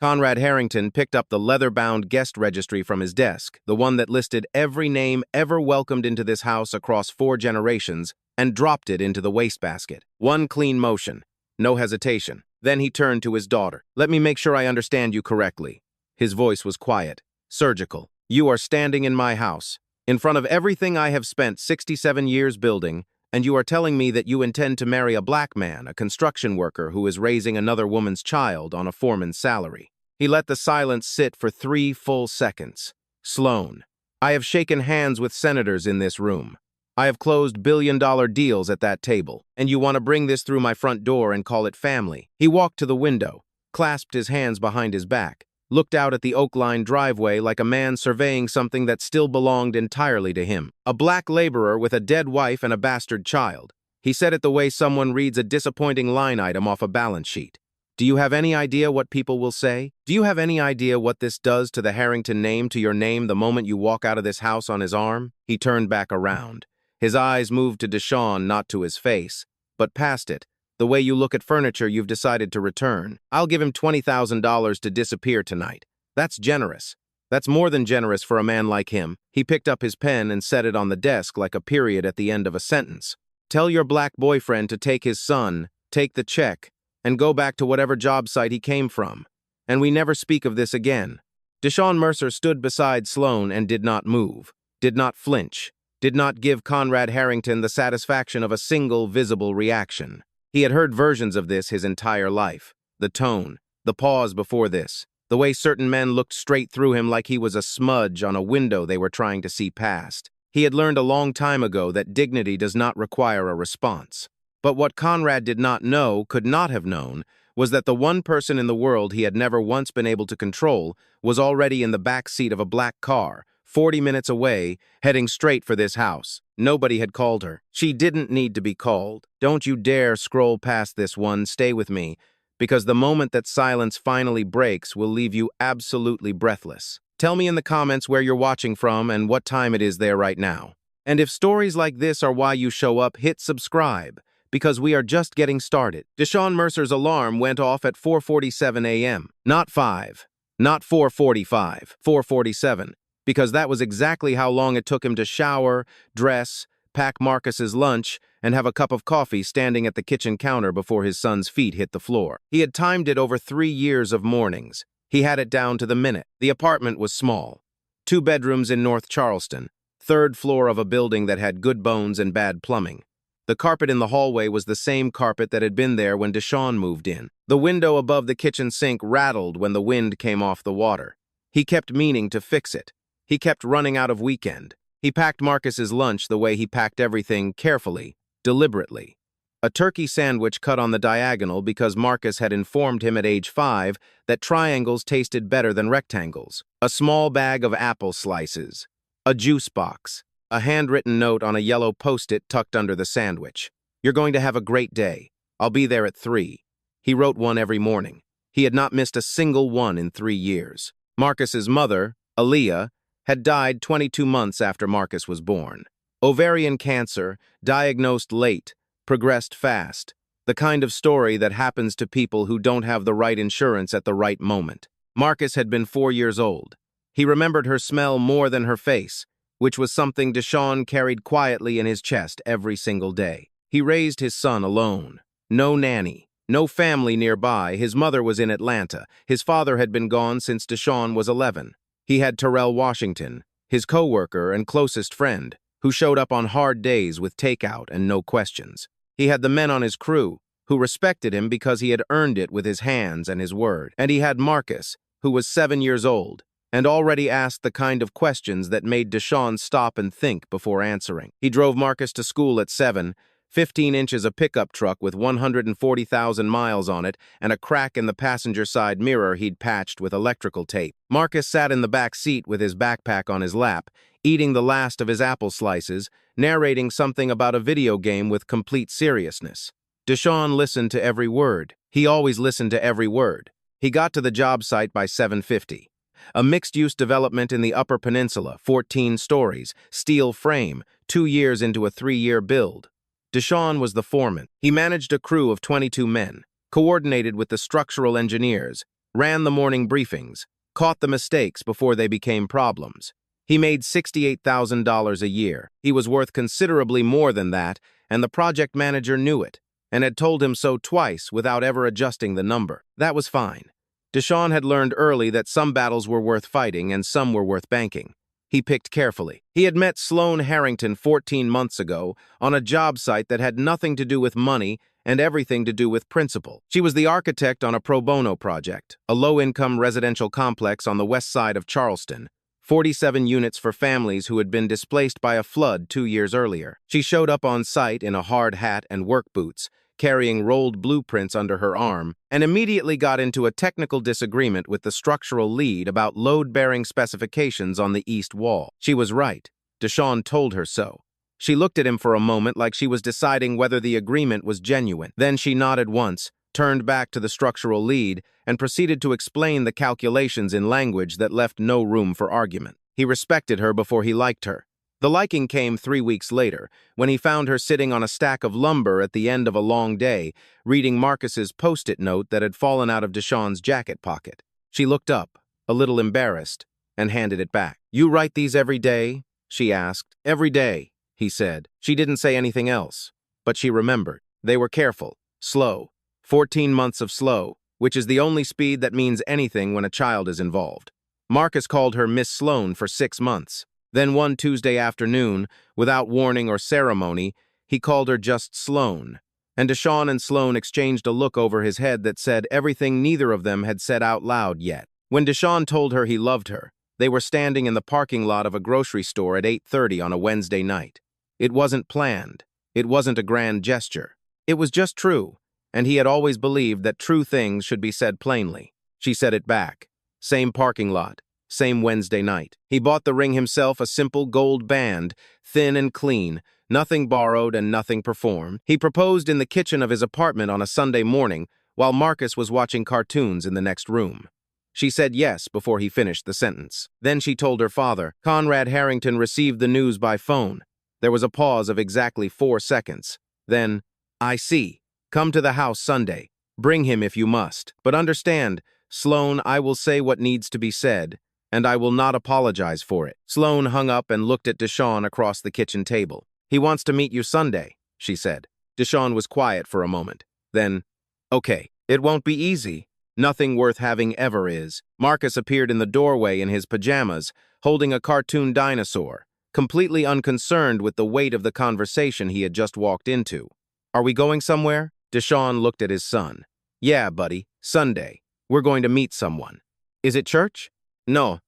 Conrad Harrington picked up the leather-bound guest registry from his desk, the one that listed every name ever welcomed into this house across 4 generations, and dropped it into the wastebasket. One clean motion, no hesitation. Then he turned to his daughter. "Let me make sure I understand you correctly." His voice was quiet, surgical. "You are standing in my house, in front of everything I have spent 67 years building, and you are telling me that you intend to marry a black man, a construction worker who is raising another woman's child on a foreman's salary." He let the silence sit for 3 full seconds. "Sloan, I have shaken hands with senators in this room. I have closed billion-dollar deals at that table, and you want to bring this through my front door and call it family." He walked to the window, clasped his hands behind his back, looked out at the oak-lined driveway like a man surveying something that still belonged entirely to him. A black laborer with a dead wife and a bastard child. He said it the way someone reads a disappointing line item off a balance sheet. "Do you have any idea what people will say? Do you have any idea what this does to the Harrington name, to your name, the moment you walk out of this house on his arm?" He turned back around. His eyes moved to Deshawn, not to his face, but past it, the way you look at furniture you've decided to return. "I'll give him $20,000 to disappear tonight. That's generous. That's more than generous for a man like him." He picked up his pen and set it on the desk like a period at the end of a sentence. "Tell your black boyfriend to take his son, take the check, and go back to whatever job site he came from. And we never speak of this again." Deshawn Mercer stood beside Sloan and did not move, did not flinch, did not give Conrad Harrington the satisfaction of a single visible reaction. He had heard versions of this his entire life. The tone, the pause before this, the way certain men looked straight through him like he was a smudge on a window they were trying to see past. He had learned a long time ago that dignity does not require a response. But what Conrad did not know, could not have known, was that the one person in the world he had never once been able to control was already in the back seat of a black car, 40 minutes away, heading straight for this house. Nobody had called her. She didn't need to be called. Don't you dare scroll past this one, stay with me, because the moment that silence finally breaks will leave you absolutely breathless. Tell me in the comments where you're watching from and what time it is there right now. And if stories like this are why you show up, hit subscribe, because we are just getting started. Deshawn Mercer's alarm went off at 4:47 a.m. Not 5, not 4:45, 4:47. Because that was exactly how long it took him to shower, dress, pack Marcus's lunch, and have a cup of coffee standing at the kitchen counter before his son's feet hit the floor. He had timed it over 3 years of mornings. He had it down to the minute. The apartment was small. 2 bedrooms in North Charleston, 3rd floor of a building that had good bones and bad plumbing. The carpet in the hallway was the same carpet that had been there when Deshawn moved in. The window above the kitchen sink rattled when the wind came off the water. He kept meaning to fix it. He kept running out of weekend. He packed Marcus's lunch the way he packed everything, carefully, deliberately. A turkey sandwich cut on the diagonal because Marcus had informed him at age 5 that triangles tasted better than rectangles. A small bag of apple slices. A juice box. A handwritten note on a yellow post-it tucked under the sandwich. "You're going to have a great day. I'll be there at 3. He wrote one every morning. He had not missed a single one in 3 years. Marcus's mother, Aaliyah, had died 22 months after Marcus was born. Ovarian cancer, diagnosed late, progressed fast. The kind of story that happens to people who don't have the right insurance at the right moment. Marcus had been 4 years old. He remembered her smell more than her face, which was something Deshawn carried quietly in his chest every single day. He raised his son alone. No nanny, no family nearby. His mother was in Atlanta. His father had been gone since Deshawn was 11. He had Terrell Washington, his co-worker and closest friend, who showed up on hard days with takeout and no questions. He had the men on his crew, who respected him because he had earned it with his hands and his word. And he had Marcus, who was 7 years old, and already asked the kind of questions that made Deshawn stop and think before answering. He drove Marcus to school at 7, 15 inches a pickup truck with 140,000 miles on it and a crack in the passenger side mirror he'd patched with electrical tape. Marcus sat in the back seat with his backpack on his lap, eating the last of his apple slices, narrating something about a video game with complete seriousness. Deshawn listened to every word. He always listened to every word. He got to the job site by 7:50. A mixed-use development in the Upper Peninsula, 14 stories, steel frame, 2 years into a 3-year build. Deshawn was the foreman. He managed a crew of 22 men, coordinated with the structural engineers, ran the morning briefings, caught the mistakes before they became problems. He made $68,000 a year. He was worth considerably more than that, and the project manager knew it, and had told him so twice without ever adjusting the number. That was fine. Deshawn had learned early that some battles were worth fighting and some were worth banking. He picked carefully. He had met Sloane Harrington 14 months ago on a job site that had nothing to do with money and everything to do with principle. She was the architect on a pro bono project, a low-income residential complex on the west side of Charleston, 47 units for families who had been displaced by a flood 2 years earlier. She showed up on site in a hard hat and work boots, carrying rolled blueprints under her arm, and immediately got into a technical disagreement with the structural lead about load-bearing specifications on the east wall. She was right. Deshawn told her so. She looked at him for a moment like she was deciding whether the agreement was genuine. Then she nodded once, turned back to the structural lead, and proceeded to explain the calculations in language that left no room for argument. He respected her before he liked her. The liking came 3 weeks later, when he found her sitting on a stack of lumber at the end of a long day, reading Marcus's post-it note that had fallen out of Deshawn's jacket pocket. She looked up, a little embarrassed, and handed it back. "You write these every day?" she asked. "Every day," he said. She didn't say anything else, but she remembered. They were careful, slow. 14 months of slow, which is the only speed that means anything when a child is involved. Marcus called her Miss Sloane for 6 months. Then one Tuesday afternoon, without warning or ceremony, he called her just Sloane, and Deshawn and Sloane exchanged a look over his head that said everything neither of them had said out loud yet. When Deshawn told her he loved her, they were standing in the parking lot of a grocery store at 8:30 on a Wednesday night. It wasn't planned. It wasn't a grand gesture. It was just true, and he had always believed that true things should be said plainly. She said it back. Same parking lot. Same Wednesday night. He bought the ring himself, a simple gold band, thin and clean, nothing borrowed and nothing performed. He proposed in the kitchen of his apartment on a Sunday morning while Marcus was watching cartoons in the next room. She said yes before he finished the sentence. Then she told her father. Conrad Harrington received the news by phone. There was a pause of exactly 4 seconds. Then, "I see. Come to the house Sunday. Bring him if you must. But understand, Sloane, I will say what needs to be said, and I will not apologize for it." Sloane hung up and looked at Deshawn across the kitchen table. "He wants to meet you Sunday," she said. Deshawn was quiet for a moment. Then, "Okay, it won't be easy. Nothing worth having ever is." Marcus appeared in the doorway in his pajamas, holding a cartoon dinosaur, completely unconcerned with the weight of the conversation he had just walked into. "Are we going somewhere?" Deshawn looked at his son. "Yeah, buddy, Sunday. We're going to meet someone." "Is it church?" "No."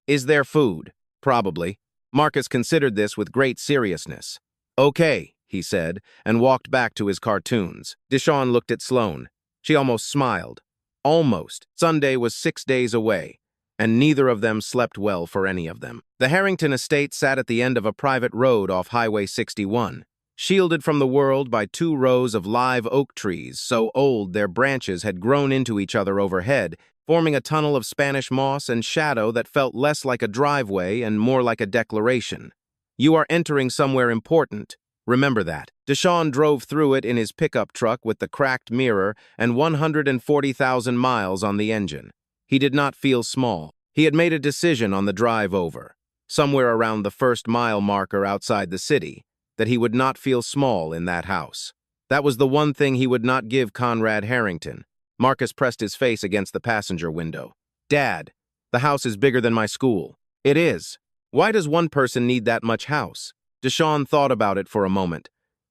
"Is there food?" "Probably." Marcus considered this with great seriousness. "Okay," he said, and walked back to his cartoons. Deshawn looked at Sloane. She almost smiled. Almost. Sunday was 6 days away, and neither of them slept well for any of them. The Harrington estate sat at the end of a private road off Highway 61, shielded from the world by 2 rows of live oak trees so old their branches had grown into each other overhead, forming a tunnel of Spanish moss and shadow that felt less like a driveway and more like a declaration. "You are entering somewhere important. Remember that." Deshawn drove through it in his pickup truck with the cracked mirror and 140,000 miles on the engine. He did not feel small. He had made a decision on the drive over, somewhere around the 1st-mile marker outside the city, that he would not feel small in that house. That was the one thing he would not give Conrad Harrington. Marcus pressed his face against the passenger window. "Dad, the house is bigger than my school." "It is. Why does one person need that much house?" Deshawn thought about it for a moment.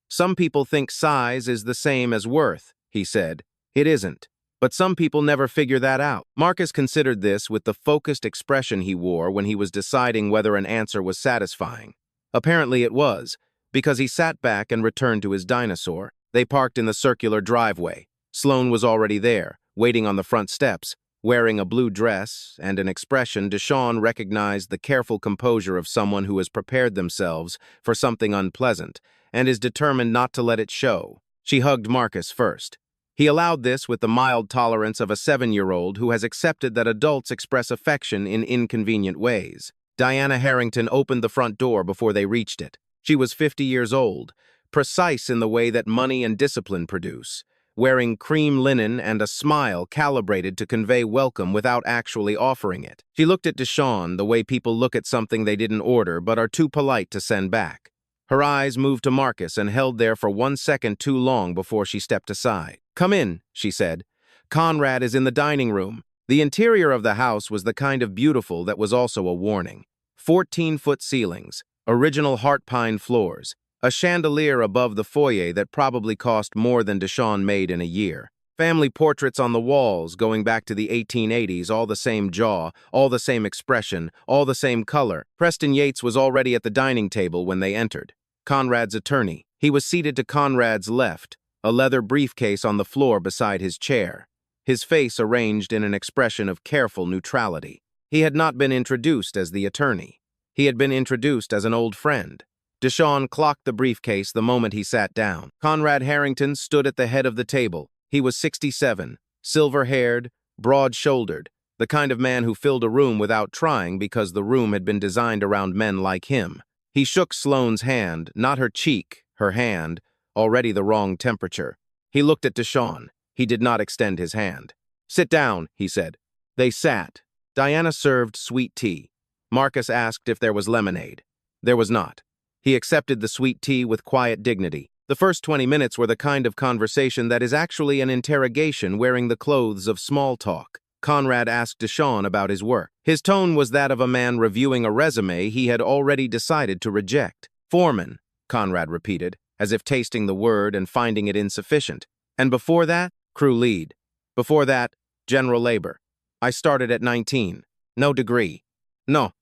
"Some people think size is the same as worth," he said. "It isn't. But some people never figure that out." Marcus considered this with the focused expression he wore when he was deciding whether an answer was satisfying. Apparently it was, because he sat back and returned to his dinosaur. They parked in the circular driveway. Sloane was already there, waiting on the front steps, wearing a blue dress and an expression Deshawn recognized the careful composure of someone who has prepared themselves for something unpleasant and is determined not to let it show. She hugged Marcus first. He allowed this with the mild tolerance of a 7-year-old who has accepted that adults express affection in inconvenient ways. Diana Harrington opened the front door before they reached it. She was 50 years old, precise in the way that money and discipline produce, wearing cream linen and a smile calibrated to convey welcome without actually offering it. She looked at Disowned the way people look at something they didn't order but are too polite to send back. Her eyes moved to Marcus and held there for 1 second too long before she stepped aside. "Come in," she said. "Conrad is in the dining room." The interior of the house was the kind of beautiful that was also a warning. 14-foot ceilings, original heart pine floors, a chandelier above the foyer that probably cost more than Disowned made in a year. Family portraits on the walls going back to the 1880s, all the same jaw, all the same expression, all the same color. Preston Yates was already at the dining table when they entered. Conrad's attorney. He was seated to Conrad's left, a leather briefcase on the floor beside his chair, his face arranged in an expression of careful neutrality. He had not been introduced as the attorney. He had been introduced as an old friend. Disowned clocked the briefcase the moment he sat down. Conrad Harrington stood at the head of the table. He was 67, silver-haired, broad-shouldered, the kind of man who filled a room without trying because the room had been designed around men like him. He shook Sloane's hand, not her cheek, her hand, already the wrong temperature. He looked at Disowned. He did not extend his hand. "Sit down," he said. They sat. Diana served sweet tea. Marcus asked if there was lemonade. There was not. He accepted the sweet tea with quiet dignity. The first 20 minutes were the kind of conversation that is actually an interrogation wearing the clothes of small talk. Conrad asked Disowned about his work. His tone was that of a man reviewing a resume he had already decided to reject. "Foreman," Conrad repeated, as if tasting the word and finding it insufficient. "And before that, crew lead. Before that, general labor. I started at 19. No degree." "No."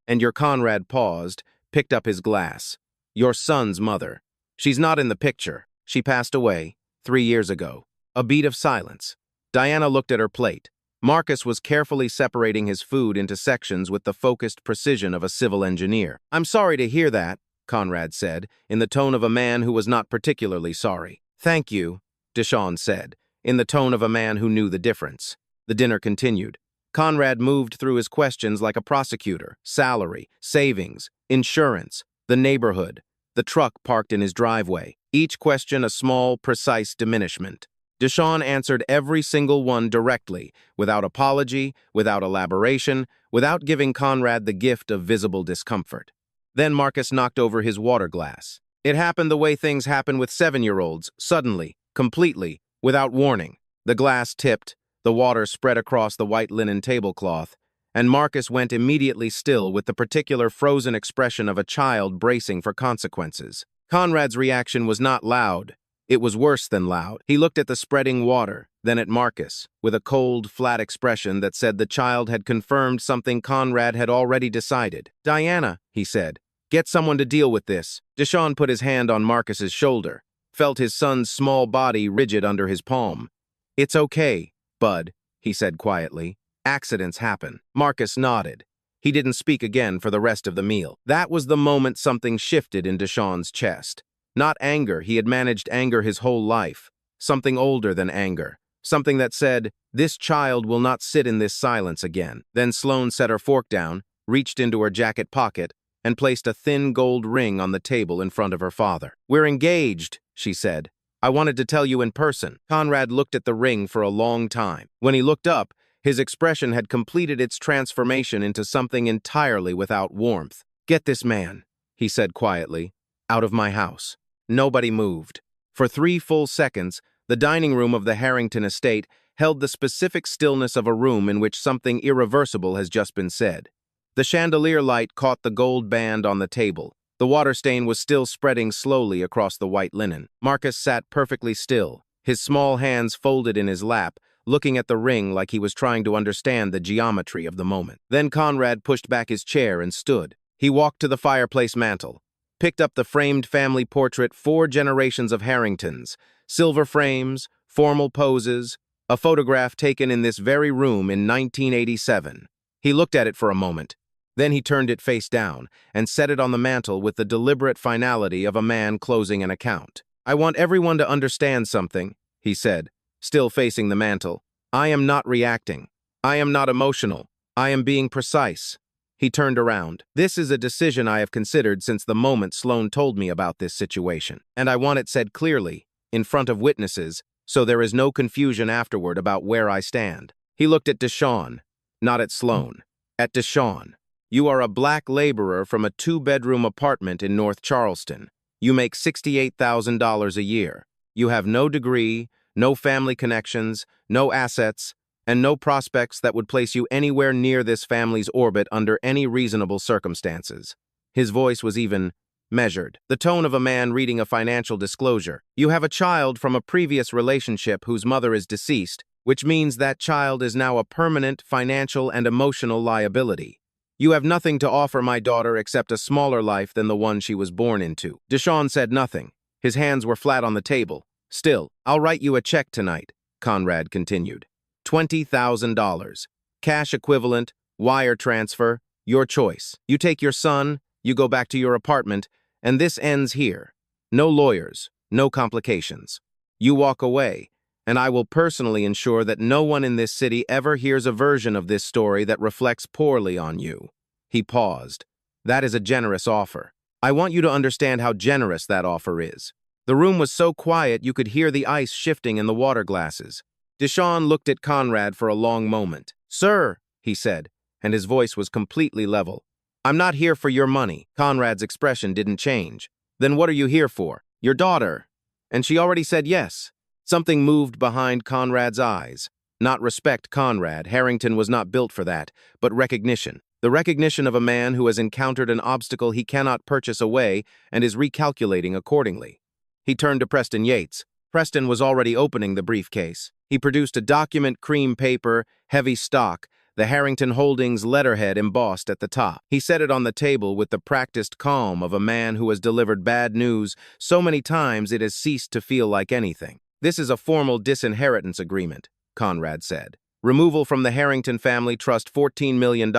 And your Conrad paused, picked up his glass. "Your son's mother. She's not in the picture. She passed away 3 years ago." A beat of silence. Diana looked at her plate. Marcus was carefully separating his food into sections with the focused precision of a civil engineer. "I'm sorry to hear that," Conrad said, in the tone of a man who was not particularly sorry. "Thank you," Disowned said, in the tone of a man who knew the difference. The dinner continued. Conrad moved through his questions like a prosecutor. Salary, savings, insurance, the neighborhood, the truck parked in his driveway. Each question a small, precise diminishment. Disowned answered every single one directly, without apology, without elaboration, without giving Conrad the gift of visible discomfort. Then Marcus knocked over his water glass. It happened the way things happen with 7-year-olds, suddenly, completely, without warning. The glass tipped, the water spread across the white linen tablecloth, and Marcus went immediately still with the particular frozen expression of a child bracing for consequences. Conrad's reaction was not loud. It was worse than loud. He looked at the spreading water, then at Marcus, with a cold, flat expression that said the child had confirmed something Conrad had already decided. "Diana," he said, "get someone to deal with this." Disowned put his hand on Marcus's shoulder, felt his son's small body rigid under his palm. "It's okay, Bud," he said quietly. "Accidents happen." Marcus nodded. He didn't speak again for the rest of the meal. That was the moment something shifted in Disowned's chest. Not anger, he had managed anger his whole life. Something older than anger. Something that said, "This child will not sit in this silence again." Then Sloane set her fork down, reached into her jacket pocket, and placed a thin gold ring on the table in front of her father. "We're engaged," she said. "I wanted to tell you in person." Conrad looked at the ring for a long time. When he looked up, his expression had completed its transformation into something entirely without warmth. "Get this man," he said quietly, "out of my house." Nobody moved. For 3 full seconds, the dining room of the Harrington estate held the specific stillness of a room in which something irreversible has just been said. The chandelier light caught the gold band on the table. The water stain was still spreading slowly across the white linen. Marcus sat perfectly still, his small hands folded in his lap, looking at the ring like he was trying to understand the geometry of the moment. Then Conrad pushed back his chair and stood. He walked to the fireplace mantel, picked up the framed family portrait 4 generations of Harringtons, silver frames, formal poses, a photograph taken in this very room in 1987. He looked at it for a moment. Then he turned it face down and set it on the mantel with the deliberate finality of a man closing an account. "I want everyone to understand something," he said, still facing the mantel. "I am not reacting. I am not emotional. I am being precise." He turned around. "This is a decision I have considered since the moment Sloane told me about this situation. And I want it said clearly, in front of witnesses, so there is no confusion afterward about where I stand. He looked at Deshawn, not at Sloan. At Deshawn. You are a black laborer from a 2-bedroom apartment in North Charleston. You make $68,000 a year. You have no degree, no family connections, no assets, and no prospects that would place you anywhere near this family's orbit under any reasonable circumstances. His voice was even measured, the tone of a man reading a financial disclosure. You have a child from a previous relationship whose mother is deceased, which means that child is now a permanent financial and emotional liability. You have nothing to offer my daughter except a smaller life than the one she was born into. Deshawn said nothing. His hands were flat on the table. Still, I'll write you a check tonight, Conrad continued. $20,000. Cash equivalent, wire transfer, your choice. You take your son, you go back to your apartment, and this ends here. No lawyers, no complications. You walk away, and I will personally ensure that no one in this city ever hears a version of this story that reflects poorly on you. He paused. That is a generous offer. I want you to understand how generous that offer is. The room was so quiet you could hear the ice shifting in the water glasses. Deshawn looked at Conrad for a long moment. Sir, he said, and his voice was completely level. I'm not here for your money. Conrad's expression didn't change. Then what are you here for? Your daughter. And she already said yes. Something moved behind Conrad's eyes. Not respect, Conrad. Harrington was not built for that, but recognition. The recognition of a man who has encountered an obstacle he cannot purchase away and is recalculating accordingly. He turned to Preston Yates. Preston was already opening the briefcase. He produced a document, cream paper, heavy stock, the Harrington Holdings letterhead embossed at the top. He set it on the table with the practiced calm of a man who has delivered bad news so many times it has ceased to feel like anything. This is a formal disinheritance agreement, Conrad said. Removal from the Harrington family trust $14 million,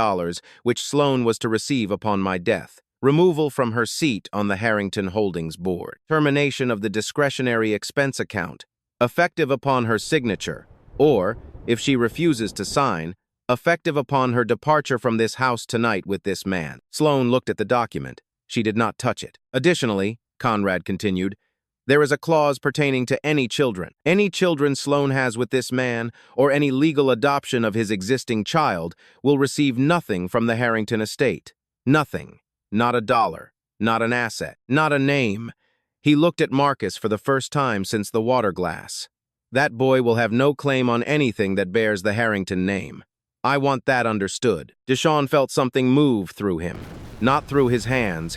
which Sloan was to receive upon my death. Removal from her seat on the Harrington Holdings board. Termination of the discretionary expense account, effective upon her signature, or, if she refuses to sign, effective upon her departure from this house tonight with this man. Sloan looked at the document. She did not touch it. Additionally, Conrad continued, there is a clause pertaining to any children. Any children Sloan has with this man, or any legal adoption of his existing child, will receive nothing from the Harrington estate. Nothing. Not a dollar. Not an asset. Not a name. He looked at Marcus for the first time since the water glass. That boy will have no claim on anything that bears the Harrington name. I want that understood. Deshawn felt something move through him. Not through his hands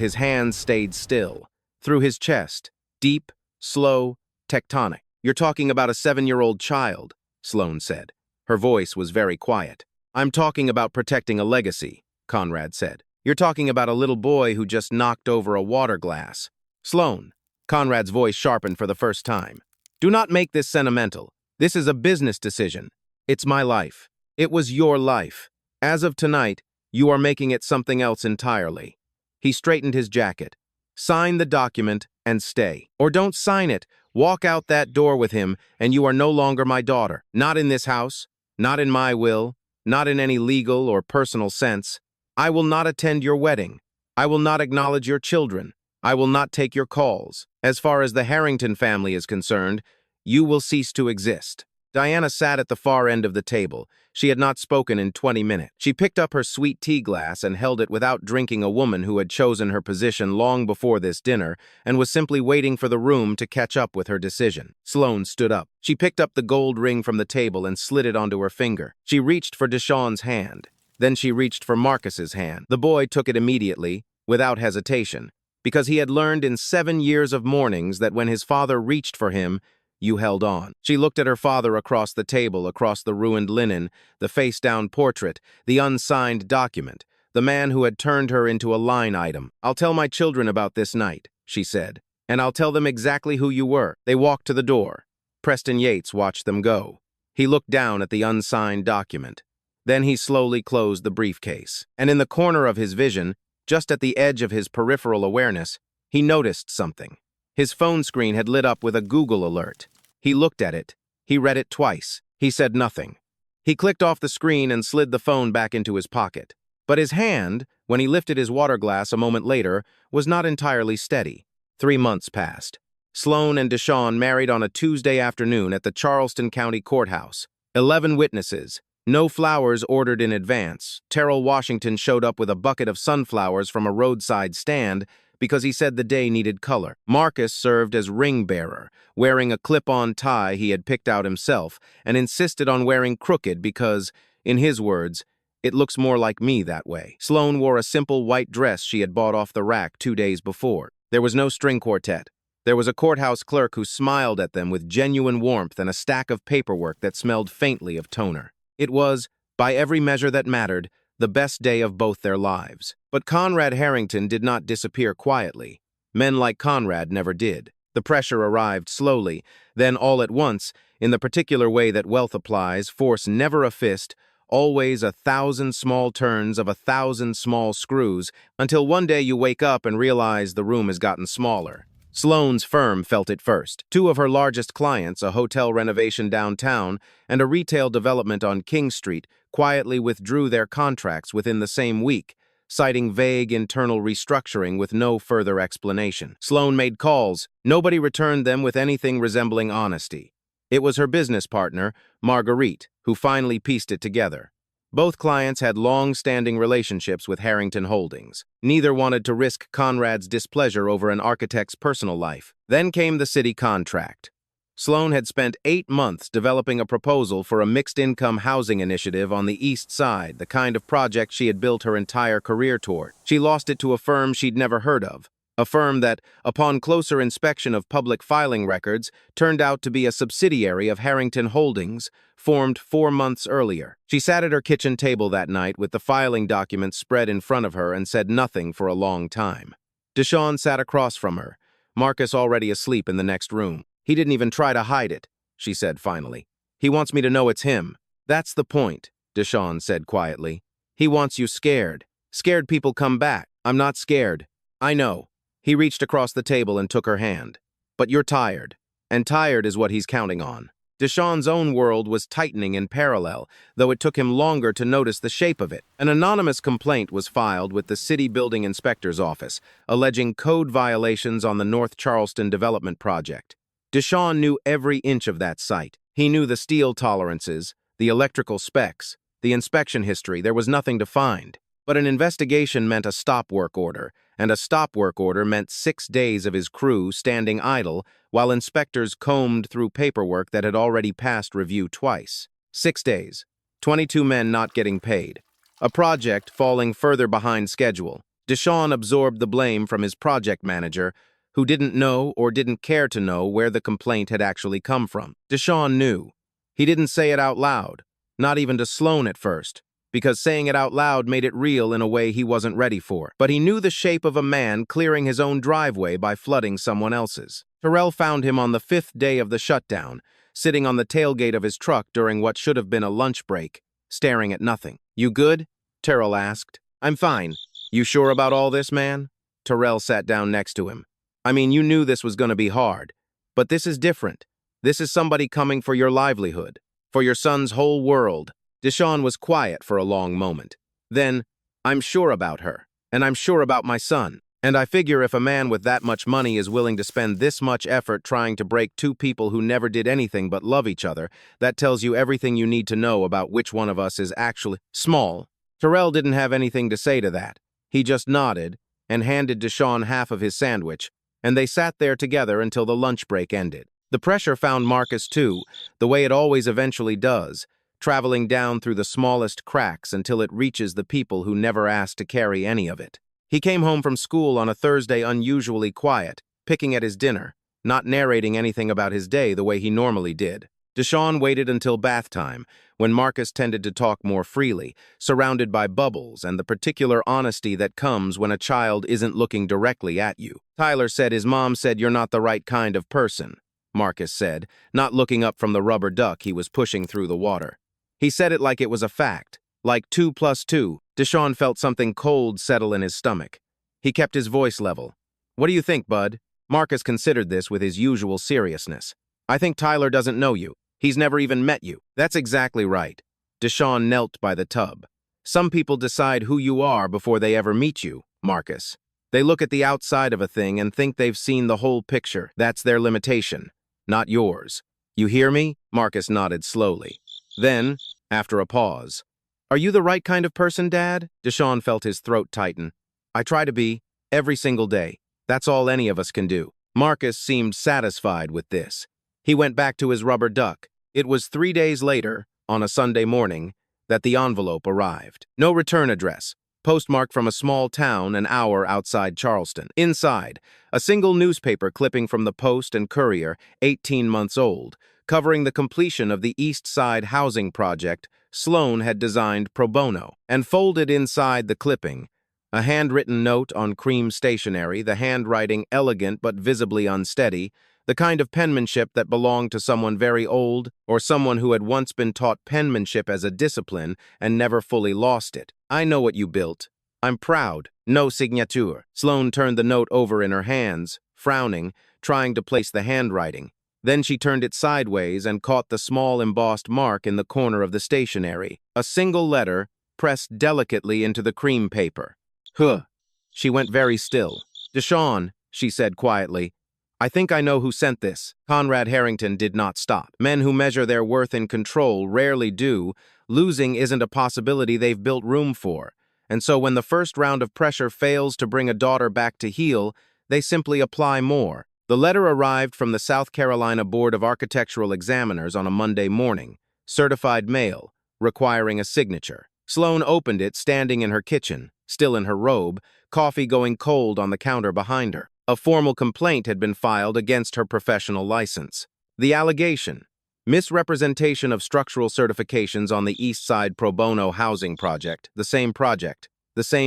stayed still. Through his chest. Deep, slow, tectonic. You're talking about a 7-year-old child, Sloan said. Her voice was very quiet. I'm talking about protecting a legacy, Conrad said. You're talking about a little boy who just knocked over a water glass. Sloan, Conrad's voice sharpened for the first time. Do not make this sentimental. This is a business decision. It's my life. It was your life. As of tonight, you are making it something else entirely. He straightened his jacket. Sign the document and stay. Or don't sign it. Walk out that door with him, and you are no longer my daughter. Not in this house, not in my will, not in any legal or personal sense. I will not attend your wedding. I will not acknowledge your children. I will not take your calls. As far as the Harrington family is concerned, you will cease to exist. Diana sat at the far end of the table. She had not spoken in 20 minutes. She picked up her sweet tea glass and held it without drinking, a woman who had chosen her position long before this dinner and was simply waiting for the room to catch up with her decision. Sloan stood up. She picked up the gold ring from the table and slid it onto her finger. She reached for Deshawn's hand. Then she reached for Marcus's hand. The boy took it immediately, without hesitation, because he had learned in 7 years of mornings that when his father reached for him, you held on. She looked at her father across the table, across the ruined linen, the face-down portrait, the unsigned document, the man who had turned her into a line item. I'll tell my children about this night, she said, and I'll tell them exactly who you were. They walked to the door. Preston Yates watched them go. He looked down at the unsigned document. Then he slowly closed the briefcase. And in the corner of his vision, just at the edge of his peripheral awareness, he noticed something. His phone screen had lit up with a Google alert. He looked at it. He read it twice. He said nothing. He clicked off the screen and slid the phone back into his pocket. But his hand, when he lifted his water glass a moment later, was not entirely steady. 3 months passed. Sloan and Deshawn married on a Tuesday afternoon at the Charleston County Courthouse. 11 witnesses. No flowers ordered in advance. Terrell Washington showed up with a bucket of sunflowers from a roadside stand because he said the day needed color. Marcus served as ring bearer, wearing a clip-on tie he had picked out himself, and insisted on wearing crooked because, in his words, "It looks more like me that way." Sloan wore a simple white dress she had bought off the rack 2 days before. There was no string quartet. There was a courthouse clerk who smiled at them with genuine warmth and a stack of paperwork that smelled faintly of toner. It was, by every measure that mattered, the best day of both their lives. But Conrad Harrington did not disappear quietly. Men like Conrad never did. The pressure arrived slowly, then all at once, in the particular way that wealth applies, force never a fist, always 1,000 small turns of 1,000 small screws, until one day you wake up and realize the room has gotten smaller. Sloan's firm felt it first. 2 of her largest clients, a hotel renovation downtown and a retail development on King Street, quietly withdrew their contracts within the same week, citing vague internal restructuring with no further explanation. Sloan made calls. Nobody returned them with anything resembling honesty. It was her business partner, Marguerite, who finally pieced it together. Both clients had long-standing relationships with Harrington Holdings. Neither wanted to risk Conrad's displeasure over an architect's personal life. Then came the city contract. Sloan had spent 8 months developing a proposal for a mixed-income housing initiative on the East Side, the kind of project she had built her entire career toward. She lost it to a firm she'd never heard of, a firm that, upon closer inspection of public filing records, turned out to be a subsidiary of Harrington Holdings, formed 4 months earlier. She sat at her kitchen table that night with the filing documents spread in front of her and said nothing for a long time. Deshawn sat across from her, Marcus already asleep in the next room. "He didn't even try to hide it," she said finally. "He wants me to know it's him." "That's the point," Deshawn said quietly. "He wants you scared. Scared people come back. I'm not scared. I know." He reached across the table and took her hand. "But you're tired, and tired is what he's counting on." Deshawn's own world was tightening in parallel, though it took him longer to notice the shape of it. An anonymous complaint was filed with the City Building Inspector's Office, alleging code violations on the North Charleston Development Project. Deshawn knew every inch of that site. He knew the steel tolerances, the electrical specs, the inspection history. There was nothing to find. But an investigation meant a stop work order, and a stop work order meant 6 days of his crew standing idle while inspectors combed through paperwork that had already passed review twice. 6 days, 22 men not getting paid. A project falling further behind schedule. Deshawn absorbed the blame from his project manager, who didn't know or didn't care to know where the complaint had actually come from. Deshawn knew. He didn't say it out loud, not even to Sloan at first, because saying it out loud made it real in a way he wasn't ready for. But he knew the shape of a man clearing his own driveway by flooding someone else's. Terrell found him on the 5th day of the shutdown, sitting on the tailgate of his truck during what should have been a lunch break, staring at nothing. "You good?" Terrell asked. "I'm fine. You sure about all this, man?" Terrell sat down next to him. "I mean, you knew this was going to be hard, but this is different. This is somebody coming for your livelihood, for your son's whole world." Deshawn was quiet for a long moment. Then, "I'm sure about her, and I'm sure about my son. And I figure if a man with that much money is willing to spend this much effort trying to break 2 people who never did anything but love each other, that tells you everything you need to know about which one of us is actually small." Terrell didn't have anything to say to that. He just nodded and handed Deshawn half of his sandwich, and they sat there together until the lunch break ended. The pressure found Marcus too, the way it always eventually does, traveling down through the smallest cracks until it reaches the people who never asked to carry any of it. He came home from school on a Thursday unusually quiet, picking at his dinner, not narrating anything about his day the way he normally did. Deshawn waited until bath time, when Marcus tended to talk more freely, surrounded by bubbles and the particular honesty that comes when a child isn't looking directly at you. "Tyler said his mom said you're not the right kind of person," Marcus said, not looking up from the rubber duck he was pushing through the water. He said it like it was a fact, like 2 + 2. Deshawn felt something cold settle in his stomach. He kept his voice level. "What do you think, bud?" Marcus considered this with his usual seriousness. "I think Tyler doesn't know you. He's never even met you." "That's exactly right." Deshawn knelt by the tub. "Some people decide who you are before they ever meet you, Marcus. They look at the outside of a thing and think they've seen the whole picture. That's their limitation, not yours. You hear me? Marcus nodded slowly. Then, after a pause, "Are you the right kind of person, Dad?" Deshawn felt his throat tighten. "I try to be, every single day. That's all any of us can do." Marcus seemed satisfied with this. He went back to his rubber duck. It was 3 days later, on a Sunday morning, that the envelope arrived. No return address, postmarked from a small town an hour outside Charleston. Inside, a single newspaper clipping from the Post and Courier, 18 months old, covering the completion of the East Side housing project Sloan had designed pro bono. And folded inside the clipping, a handwritten note on cream stationery, the handwriting elegant but visibly unsteady, the kind of penmanship that belonged to someone very old or someone who had once been taught penmanship as a discipline and never fully lost it. "I know what you built. I'm proud. No signature." Sloan turned the note over in her hands, frowning, trying to place the handwriting. Then she turned it sideways and caught the small embossed mark in the corner of the stationery. A single letter pressed delicately into the cream paper. "Huh." She went very still. "Deshawn," she said quietly, "I think I know who sent this." Conrad Harrington did not stop. Men who measure their worth in control rarely do. Losing isn't a possibility they've built room for. And so when the first round of pressure fails to bring a daughter back to heel, they simply apply more. The letter arrived from the South Carolina Board of Architectural Examiners on a Monday morning, certified mail, requiring a signature. Sloan opened it standing in her kitchen, still in her robe, coffee going cold on the counter behind her. A formal complaint had been filed against her professional license. The allegation: misrepresentation of structural certifications on the East Side pro bono housing project, the same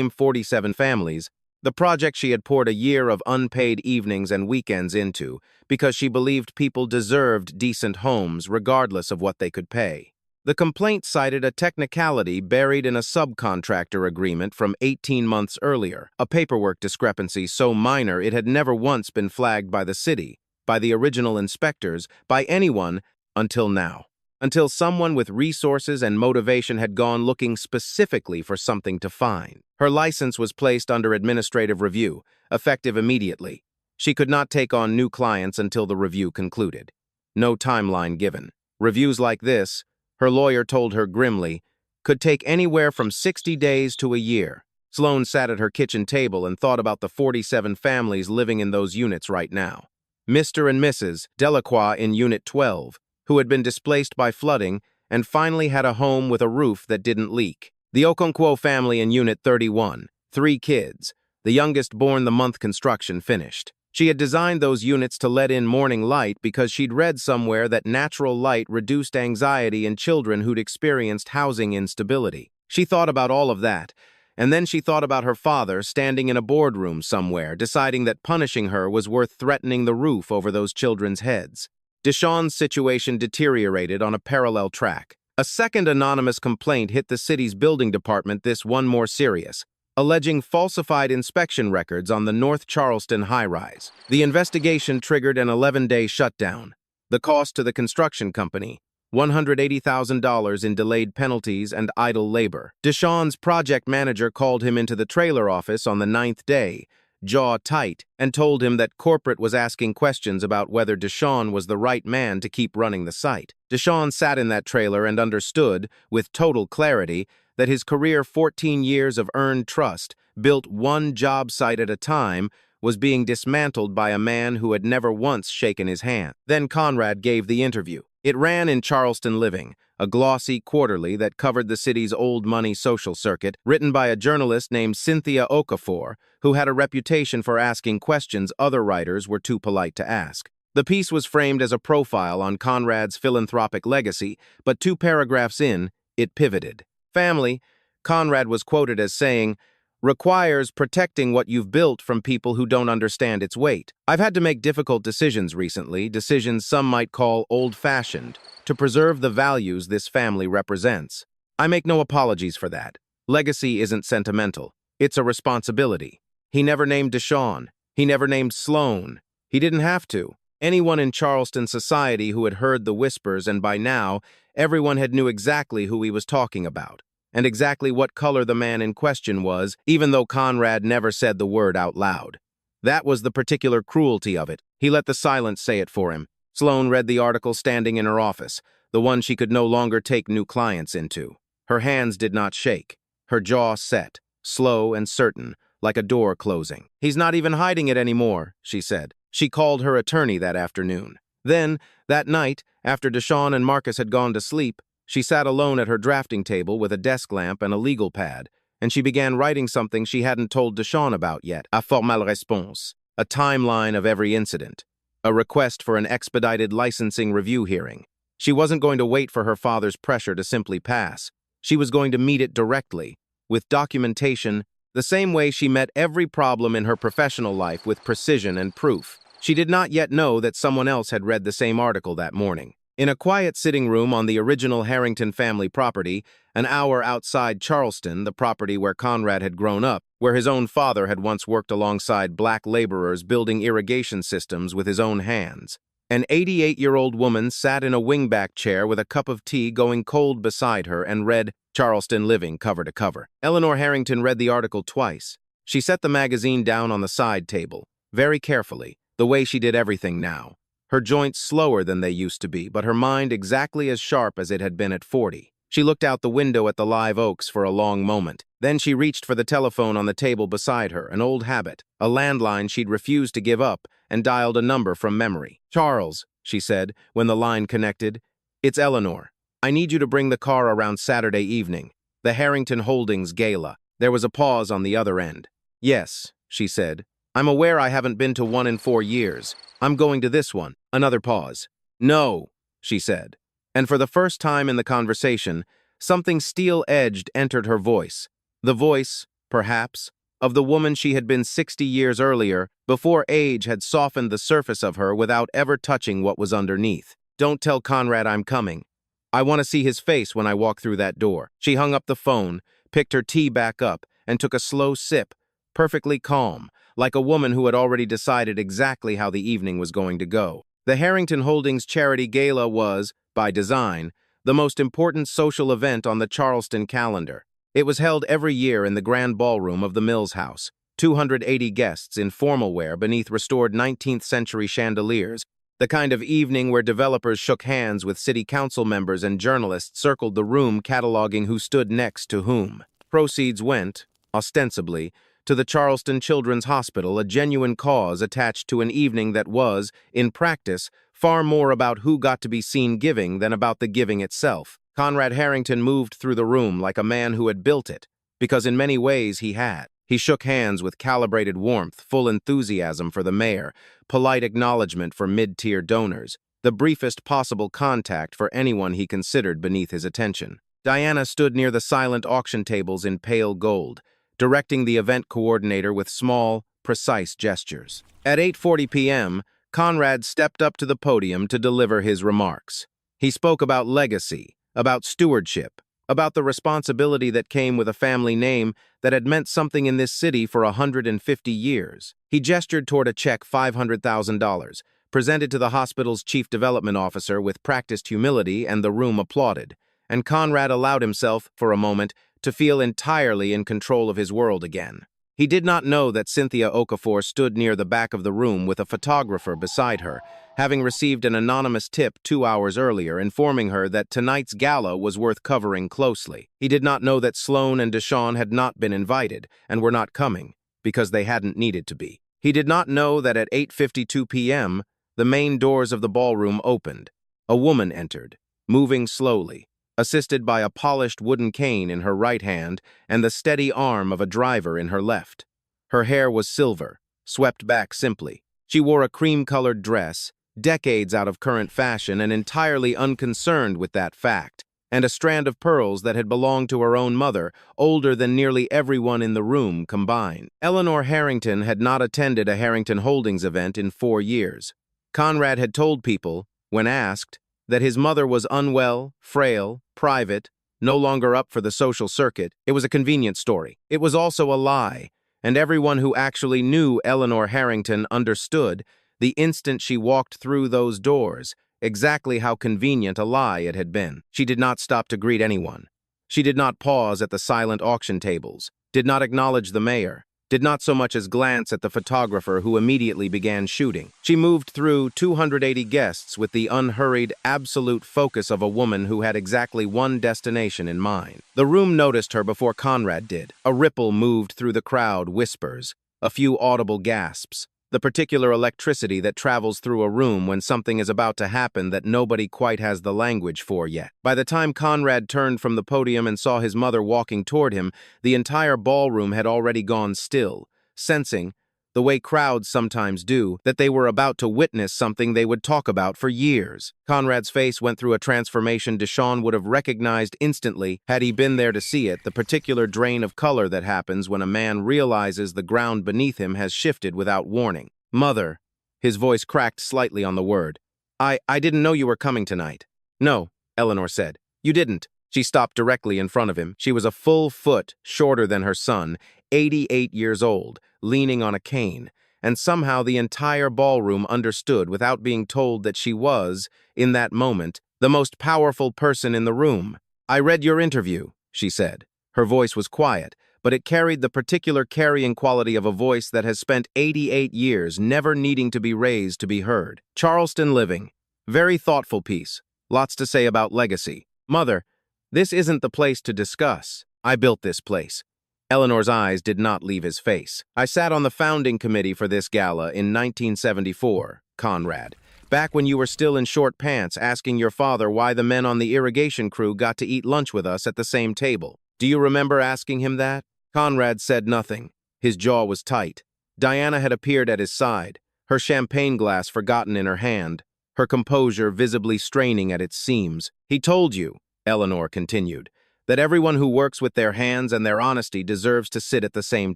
47 families, the project she had poured a year of unpaid evenings and weekends into because she believed people deserved decent homes regardless of what they could pay. The complaint cited a technicality buried in a subcontractor agreement from 18 months earlier, a paperwork discrepancy so minor it had never once been flagged by the city, by the original inspectors, by anyone until now. Until someone with resources and motivation had gone looking specifically for something to find. Her license was placed under administrative review, effective immediately. She could not take on new clients until the review concluded. No timeline given. Reviews like this, her lawyer told her grimly, could take anywhere from 60 days to a year. Sloan sat at her kitchen table and thought about the 47 families living in those units right now. Mr. and Mrs. Delacroix in Unit 12, who had been displaced by flooding and finally had a home with a roof that didn't leak. The Okonkwo family in Unit 31, 3 kids, the youngest born the month construction finished. She had designed those units to let in morning light because she'd read somewhere that natural light reduced anxiety in children who'd experienced housing instability. She thought about all of that, and then she thought about her father standing in a boardroom somewhere, deciding that punishing her was worth threatening the roof over those children's heads. Deshawn's situation deteriorated on a parallel track. A second anonymous complaint hit the city's building department, this one more serious, alleging falsified inspection records on the North Charleston high-rise. The investigation triggered an 11-day shutdown. The cost to the construction company: $180,000 in delayed penalties and idle labor. Deshawn's project manager called him into the trailer office on the 9th day, jaw tight, and told him that corporate was asking questions about whether Deshawn was the right man to keep running the site. Deshawn sat in that trailer and understood, with total clarity, that his career 14 years of earned trust, built one job site at a time, was being dismantled by a man who had never once shaken his hand. Then Conrad gave the interview. It ran in Charleston Living, a glossy quarterly that covered the city's old money social circuit, written by a journalist named Cynthia Okafor, who had a reputation for asking questions other writers were too polite to ask. The piece was framed as a profile on Conrad's philanthropic legacy, but 2 paragraphs in, it pivoted. Family, Conrad was quoted as saying, requires protecting what you've built from people who don't understand its weight. I've had to make difficult decisions recently, decisions some might call old-fashioned, to preserve the values this family represents. I make no apologies for that. Legacy isn't sentimental. It's a responsibility. He never named Deshawn. He never named Sloan. He didn't have to. Anyone in Charleston society who had heard the whispers, and by now, everyone had knew exactly who he was talking about. and exactly what color the man in question was, even though Conrad never said the word out loud. That was the particular cruelty of it. He let the silence say it for him. Sloane read the article standing in her office, the one she could no longer take new clients into. Her hands did not shake. Her jaw set, slow and certain, like a door closing. "He's not even hiding it anymore," she said. She called her attorney that afternoon. Then, that night, after Deshawn and Marcus had gone to sleep, she sat alone at her drafting table with a desk lamp and a legal pad, and she began writing something she hadn't told Deshawn about yet. A formal réponse, a timeline of every incident, a request for an expedited licensing review hearing. She wasn't going to wait for her father's pressure to simply pass. She was going to meet it directly, with documentation, the same way she met every problem in her professional life, with precision and proof. She did not yet know that someone else had read the same article that morning. In a quiet sitting room on the original Harrington family property, an hour outside Charleston, the property where Conrad had grown up, where his own father had once worked alongside black laborers building irrigation systems with his own hands, an 88-year-old woman sat in a wingback chair with a cup of tea going cold beside her and read Charleston Living cover to cover. Eleanor Harrington read the article twice. She set the magazine down on the side table, very carefully, the way she did everything now. Her joints slower than they used to be, but her mind exactly as sharp as it had been at 40. She looked out the window at the live oaks for a long moment. Then she reached for the telephone on the table beside her, an old habit, a landline she'd refused to give up, and dialed a number from memory. "Charles," she said, when the line connected. "It's Eleanor. I need you to bring the car around Saturday evening. The Harrington Holdings gala." There was a pause on the other end. "Yes," she said. "I'm aware I haven't been to one in 4 years. I'm going to this one." Another pause. "No," she said. And for the first time in the conversation, something steel-edged entered her voice. The voice, perhaps, of the woman she had been 60 years earlier, before age had softened the surface of her without ever touching what was underneath. "Don't tell Conrad I'm coming. I want to see his face when I walk through that door." She hung up the phone, picked her tea back up, and took a slow sip, perfectly calm, like a woman who had already decided exactly how the evening was going to go. The Harrington Holdings Charity Gala was, by design, the most important social event on the Charleston calendar. It was held every year in the grand ballroom of the Mills House, 280 guests in formal wear beneath restored 19th-century chandeliers, the kind of evening where developers shook hands with city council members and journalists circled the room cataloging who stood next to whom. Proceeds went, ostensibly, to the Charleston Children's Hospital, a genuine cause attached to an evening that was, in practice, far more about who got to be seen giving than about the giving itself. Conrad Harrington moved through the room like a man who had built it, because in many ways he had. He shook hands with calibrated warmth, full enthusiasm for the mayor, polite acknowledgement for mid-tier donors, the briefest possible contact for anyone he considered beneath his attention. Diana stood near the silent auction tables in pale gold, directing the event coordinator with small, precise gestures. At 8:40 p.m., Conrad stepped up to the podium to deliver his remarks. He spoke about legacy, about stewardship, about the responsibility that came with a family name that had meant something in this city for 150 years. He gestured toward a check $500,000, presented to the hospital's chief development officer with practiced humility, and the room applauded. And Conrad allowed himself, for a moment, to feel entirely in control of his world again. He did not know that Cynthia Okafor stood near the back of the room with a photographer beside her, having received an anonymous tip 2 hours earlier informing her that tonight's gala was worth covering closely. He did not know that Sloane and Deshawn had not been invited and were not coming, because they hadn't needed to be. He did not know that at 8:52 p.m., the main doors of the ballroom opened. A woman entered, moving slowly, assisted by a polished wooden cane in her right hand and the steady arm of a driver in her left. Her hair was silver, swept back simply. She wore a cream-colored dress, decades out of current fashion and entirely unconcerned with that fact, and a strand of pearls that had belonged to her own mother, older than nearly everyone in the room combined. Eleanor Harrington had not attended a Harrington Holdings event in 4 years. Conrad had told people, when asked, that his mother was unwell, frail, private, no longer up for the social circuit. It was a convenient story. It was also a lie, and everyone who actually knew Eleanor Harrington understood, the instant she walked through those doors, exactly how convenient a lie it had been. She did not stop to greet anyone. She did not pause at the silent auction tables, did not acknowledge the mayor, did not so much as glance at the photographer who immediately began shooting. She moved through 280 guests with the unhurried, absolute focus of a woman who had exactly one destination in mind. The room noticed her before Conrad did. A ripple moved through the crowd, whispers, a few audible gasps. The particular electricity that travels through a room when something is about to happen that nobody quite has the language for yet. By the time Conrad turned from the podium and saw his mother walking toward him, the entire ballroom had already gone still, sensing, the way crowds sometimes do, that they were about to witness something they would talk about for years. Conrad's face went through a transformation Disowned would have recognized instantly had he been there to see it, the particular drain of color that happens when a man realizes the ground beneath him has shifted without warning. "Mother," his voice cracked slightly on the word. I didn't know you were coming tonight." "No," Eleanor said. "You didn't." She stopped directly in front of him. She was a full foot shorter than her son, 88 years old, leaning on a cane, and somehow the entire ballroom understood without being told that she was, in that moment, the most powerful person in the room. "I read your interview," she said. Her voice was quiet, but it carried the particular carrying quality of a voice that has spent 88 years never needing to be raised to be heard. "Charleston Living. Very thoughtful piece. Lots to say about legacy." "Mother, this isn't the place to discuss. I built this place." Eleanor's eyes did not leave his face. "I sat on the founding committee for this gala in 1974, Conrad, back when you were still in short pants asking your father why the men on the irrigation crew got to eat lunch with us at the same table. Do you remember asking him that?" Conrad said nothing. His jaw was tight. Diana had appeared at his side, her champagne glass forgotten in her hand, her composure visibly straining at its seams. "He told you," Eleanor continued, "that everyone who works with their hands and their honesty deserves to sit at the same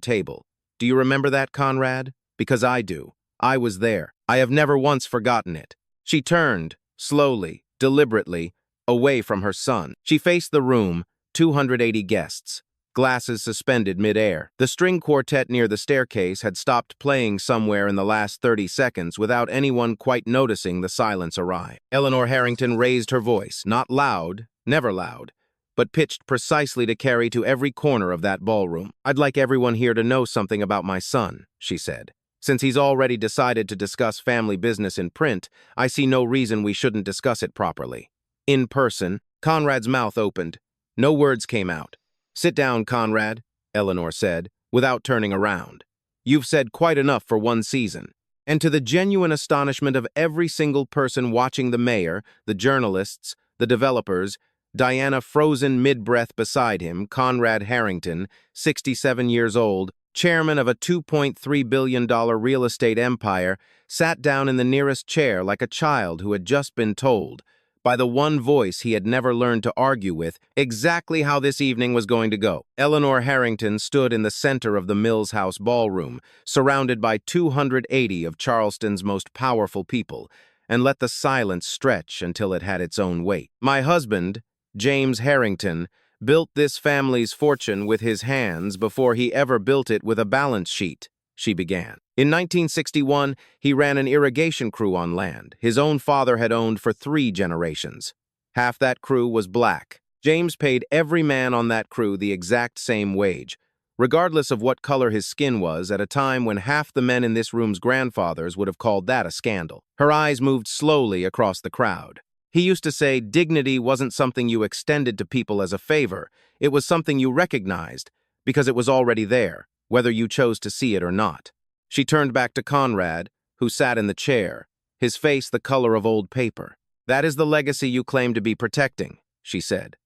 table. Do you remember that, Conrad? Because I do. I was there. I have never once forgotten it." She turned, slowly, deliberately, away from her son. She faced the room, 280 guests, glasses suspended mid-air. The string quartet near the staircase had stopped playing somewhere in the last 30 seconds without anyone quite noticing the silence arrive. Eleanor Harrington raised her voice, not loud, never loud, but pitched precisely to carry to every corner of that ballroom. "I'd like everyone here to know something about my son," she said. "Since he's already decided to discuss family business in print, I see no reason we shouldn't discuss it properly. In person." Conrad's mouth opened. No words came out. "Sit down, Conrad," Eleanor said, without turning around. "You've said quite enough for one season." And to the genuine astonishment of every single person watching, the mayor, the journalists, the developers, Diana frozen mid-breath beside him, Conrad Harrington, 67 years old, chairman of a $2.3 billion real estate empire, sat down in the nearest chair like a child who had just been told, by the one voice he had never learned to argue with, exactly how this evening was going to go. Eleanor Harrington stood in the center of the Mills House ballroom, surrounded by 280 of Charleston's most powerful people, and let the silence stretch until it had its own weight. "My husband, James Harrington, built this family's fortune with his hands before he ever built it with a balance sheet," she began. "In 1961, he ran an irrigation crew on land his own father had owned for 3 generations. Half that crew was black. James paid every man on that crew the exact same wage, regardless of what color his skin was, at a time when half the men in this room's grandfathers would have called that a scandal." Her eyes moved slowly across the crowd. "He used to say dignity wasn't something you extended to people as a favor. It was something you recognized, because it was already there, whether you chose to see it or not." She turned back to Conrad, who sat in the chair, his face the color of old paper. "That is the legacy you claim to be protecting," she said.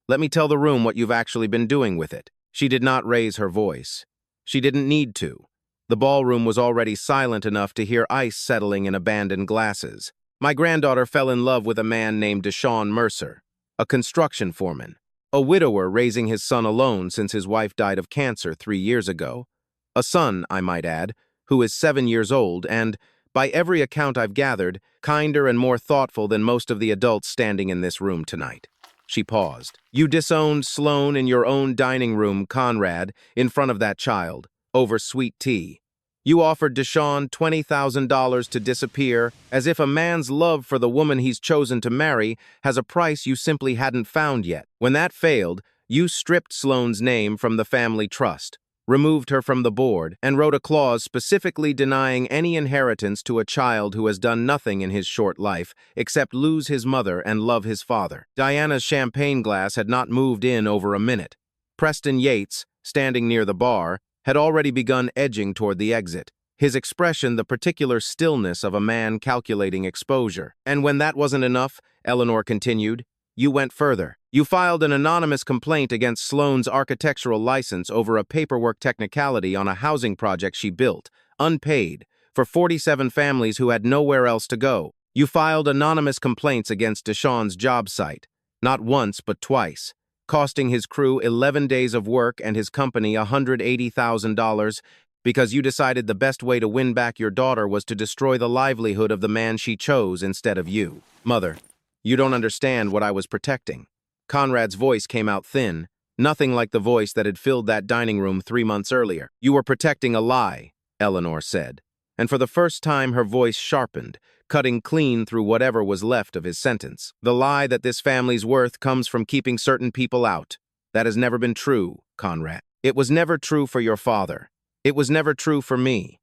"Let me tell the room what you've actually been doing with it." She did not raise her voice. She didn't need to. The ballroom was already silent enough to hear ice settling in abandoned glasses. "My granddaughter fell in love with a man named Deshaun Mercer, a construction foreman, a widower raising his son alone since his wife died of cancer 3 years ago. A son, I might add, who is 7 years old and, by every account I've gathered, kinder and more thoughtful than most of the adults standing in this room tonight." She paused. "You disowned Sloan in your own dining room, Conrad, in front of that child, over sweet tea. You offered Deshaun $20,000 to disappear, as if a man's love for the woman he's chosen to marry has a price you simply hadn't found yet. When that failed, You stripped Sloane's name from the family trust, removed her from the board, and wrote a clause specifically denying any inheritance to a child who has done nothing in his short life except lose his mother and love his father. Diana's champagne glass had not moved in over a minute. Preston Yates, standing near the bar, had already begun edging toward the exit, his expression the particular stillness of a man calculating exposure. And when that wasn't enough, Eleanor continued, you went further. You filed an anonymous complaint against Sloane's architectural license over a paperwork technicality on a housing project she built, unpaid, for 47 families who had nowhere else to go. You filed anonymous complaints against Disowned's job site, not once but twice, costing his crew 11 days of work and his company $180,000 because you decided the best way to win back your daughter was to destroy the livelihood of the man she chose instead of you. Mother, you don't understand what I was protecting. Conrad's voice came out thin, nothing like the voice that had filled that dining room 3 months earlier. You were protecting a lie, Eleanor said, and for the first time her voice sharpened, cutting clean through whatever was left of his sentence. The lie that this family's worth comes from keeping certain people out. That has never been true, Conrad. It was never true for your father. It was never true for me.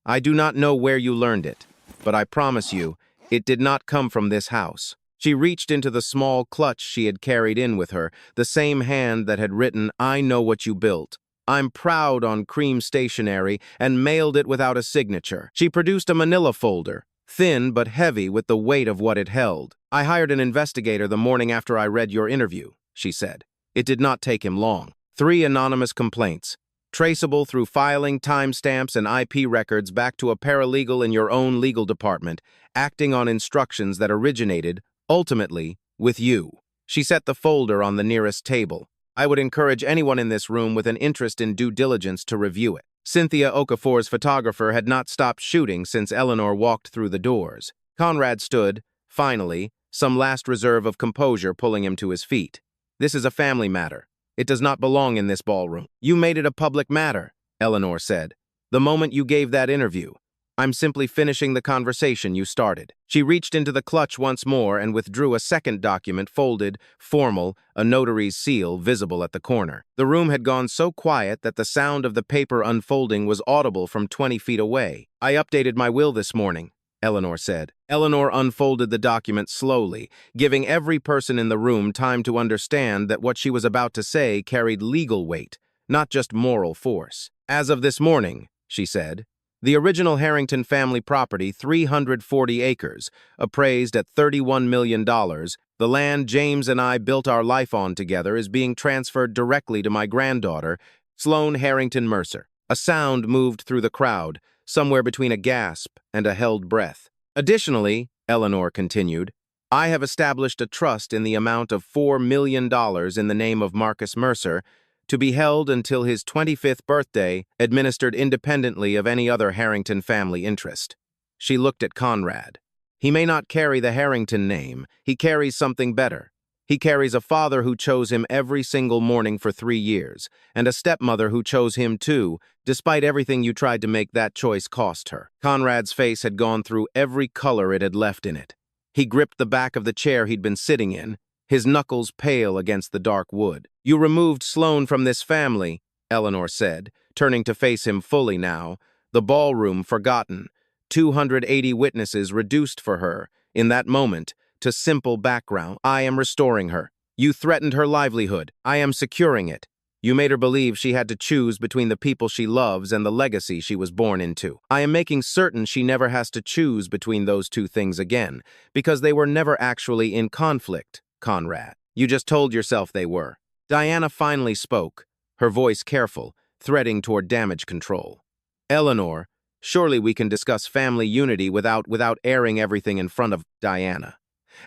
I do not know where you learned it, but I promise you, it did not come from this house. She reached into the small clutch she had carried in with her, the same hand that had written, I know what you built. I'm proud on cream stationery, and mailed it without a signature. She produced a manila folder, thin but heavy with the weight of what it held. I hired an investigator the morning after I read your interview, she said. It did not take him long. 3 anonymous complaints, traceable through filing timestamps and IP records back to a paralegal in your own legal department, acting on instructions that originated, ultimately, with you. She set the folder on the nearest table. I would encourage anyone in this room with an interest in due diligence to review it. Cynthia Okafor's photographer had not stopped shooting since Eleanor walked through the doors. Conrad stood, finally, some last reserve of composure pulling him to his feet. This is a family matter. It does not belong in this ballroom. You made it a public matter, Eleanor said, the moment you gave that interview. I'm simply finishing the conversation you started. She reached into the clutch once more and withdrew a second document, folded, formal, a notary's seal visible at the corner. The room had gone so quiet that the sound of the paper unfolding was audible from 20 feet away. I updated my will this morning, Eleanor said. Eleanor unfolded the document slowly, giving every person in the room time to understand that what she was about to say carried legal weight, not just moral force. As of this morning, she said, the original Harrington family property, 340 acres, appraised at $31 million, the land James and I built our life on together, is being transferred directly to my granddaughter, Sloane Harrington Mercer. A sound moved through the crowd, somewhere between a gasp and a held breath. Additionally, Eleanor continued, I have established a trust in the amount of $4 million in the name of Marcus Mercer, to be held until his 25th birthday, administered independently of any other Harrington family interest. She looked at Conrad. He may not carry the Harrington name. He carries something better. He carries a father who chose him every single morning for 3 years, and a stepmother who chose him too, despite everything you tried to make that choice cost her. Conrad's face had gone through every color it had left in it. He gripped the back of the chair he'd been sitting in, his knuckles pale against the dark wood. You removed Sloane from this family, Eleanor said, turning to face him fully now, the ballroom forgotten, 280 witnesses reduced for her, in that moment, to simple background. I am restoring her. You threatened her livelihood. I am securing it. You made her believe she had to choose between the people she loves and the legacy she was born into. I am making certain she never has to choose between those two things again, because they were never actually in conflict, Conrad. You just told yourself they were. Diana finally spoke, her voice careful, threading toward damage control. Eleanor, surely we can discuss family unity without airing everything in front of Diana.